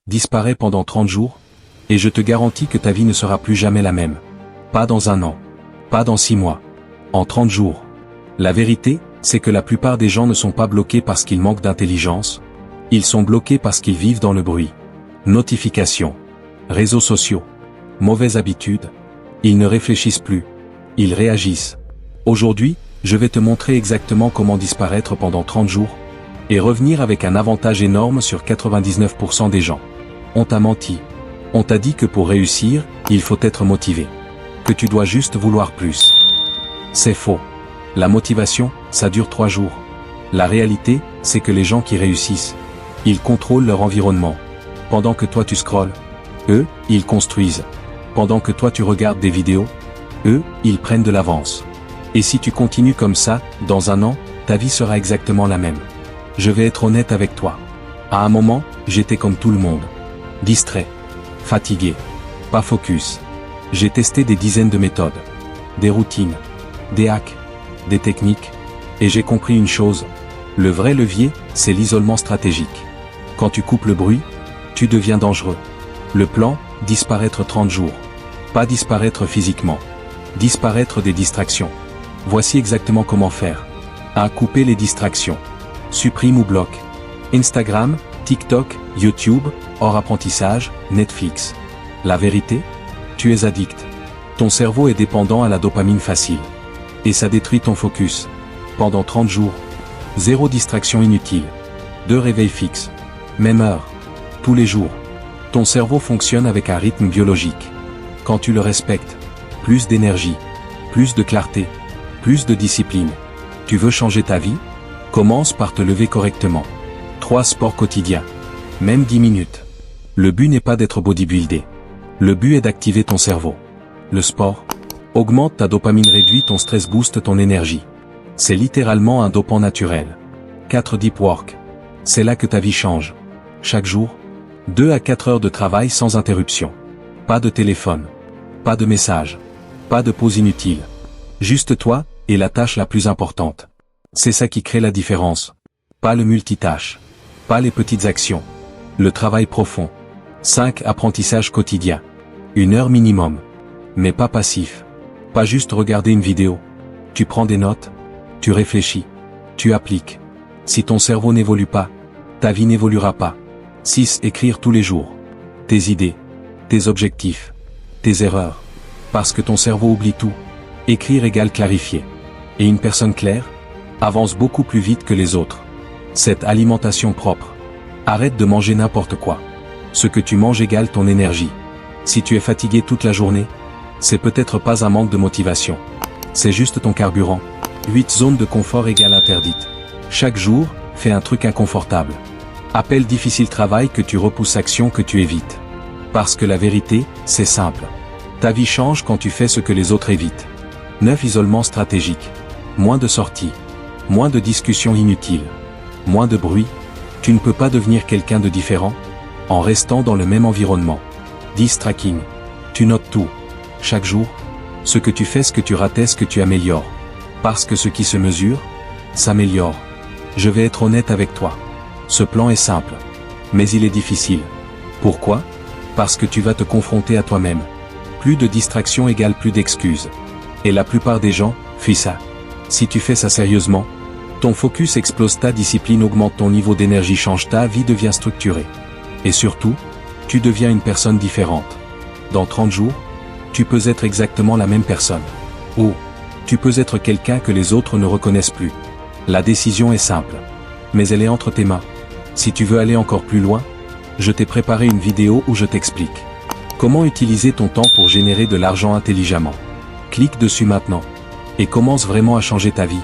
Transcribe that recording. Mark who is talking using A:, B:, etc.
A: Disparais pendant 30 jours, et je te garantis que ta vie ne sera plus jamais la même. Pas dans un an. Pas dans 6 mois. En 30 jours. La vérité, c'est que la plupart des gens ne sont pas bloqués parce qu'ils manquent d'intelligence. Ils sont bloqués parce qu'ils vivent dans le bruit. Notifications. Réseaux sociaux. Mauvaises habitudes. Ils ne réfléchissent plus. Ils réagissent. Aujourd'hui, je vais te montrer exactement comment disparaître pendant 30 jours, et revenir avec un avantage énorme sur 99% des gens. On t'a menti. On t'a dit que pour réussir, il faut être motivé. Que tu dois juste vouloir plus. C'est faux. La motivation, ça dure 3 jours. La réalité, c'est que les gens qui réussissent, ils contrôlent leur environnement. Pendant que toi tu scrolles, eux, ils construisent. Pendant que toi tu regardes des vidéos, eux, ils prennent de l'avance. Et si tu continues comme ça, dans un an, ta vie sera exactement la même. Je vais être honnête avec toi. À un moment, j'étais comme tout le monde. Distrait. Fatigué. Pas focus. J'ai testé des dizaines de méthodes. Des routines. Des hacks. Des techniques. Et j'ai compris une chose. Le vrai levier, c'est l'isolement stratégique. Quand tu coupes le bruit, tu deviens dangereux. Le plan, disparaître 30 jours. Pas disparaître physiquement. Disparaître des distractions. Voici exactement comment faire. 1. Couper les distractions. Supprime ou bloque. Instagram, TikTok, YouTube, hors apprentissage, Netflix. La vérité? Tu es addict. Ton cerveau est dépendant à la dopamine facile. Et ça détruit ton focus. Pendant 30 jours. 0 distraction inutile. 2 réveils fixes. Même heure. Tous les jours. Ton cerveau fonctionne avec un rythme biologique. Quand tu le respectes, plus d'énergie, plus de clarté, plus de discipline. Tu veux changer ta vie? Commence par te lever correctement. 3 sports quotidiens. Même 10 minutes. Le but n'est pas d'être bodybuildé. Le but est d'activer ton cerveau. Le sport augmente ta dopamine, réduit ton stress, booste ton énergie. C'est littéralement un dopant naturel. 4 deep work. C'est là que ta vie change. Chaque jour, 2 à 4 heures de travail sans interruption. Pas de téléphone. Pas de message. Pas de pause inutile. Juste toi, et la tâche la plus importante. C'est ça qui crée la différence. Pas le multitâche. Pas les petites actions. Le travail profond. 5 apprentissages quotidiens. 1 heure minimum. Mais pas passif. Pas juste regarder une vidéo. Tu prends des notes. Tu réfléchis. Tu appliques. Si ton cerveau n'évolue pas, ta vie n'évoluera pas. 6 écrire tous les jours. Tes idées. Tes objectifs. Tes erreurs. Parce que ton cerveau oublie tout. Écrire égale clarifier. Et une personne claire avance beaucoup plus vite que les autres. Cette alimentation propre. Arrête de manger n'importe quoi. Ce que tu manges égale ton énergie. Si tu es fatigué toute la journée, c'est peut-être pas un manque de motivation. C'est juste ton carburant. 8 zones de confort égale interdite. Chaque jour, fais un truc inconfortable. Appel difficile, travail que tu repousses, action que tu évites. Parce que la vérité, c'est simple. Ta vie change quand tu fais ce que les autres évitent. 9 isolement stratégique. Moins de sorties. Moins de discussions inutiles. Moins de bruit. Tu ne peux pas devenir quelqu'un de différent en restant dans le même environnement. 10 tracking. Tu notes tout. Chaque jour. Ce que tu fais, ce que tu rates, ce que tu améliores. Parce que ce qui se mesure, s'améliore. Je vais être honnête avec toi. Ce plan est simple. Mais il est difficile. Pourquoi? Parce que tu vas te confronter à toi-même. Plus de distractions égale plus d'excuses. Et la plupart des gens fuient ça. Si tu fais ça sérieusement, ton focus explose, ta discipline augmente, ton niveau d'énergie change, ta vie devient structurée. Et surtout, tu deviens une personne différente. Dans 30 jours, tu peux être exactement la même personne. Ou, tu peux être quelqu'un que les autres ne reconnaissent plus. La décision est simple. Mais elle est entre tes mains. Si tu veux aller encore plus loin, je t'ai préparé une vidéo où je t'explique comment utiliser ton temps pour générer de l'argent intelligemment. Clique dessus maintenant. Et commence vraiment à changer ta vie.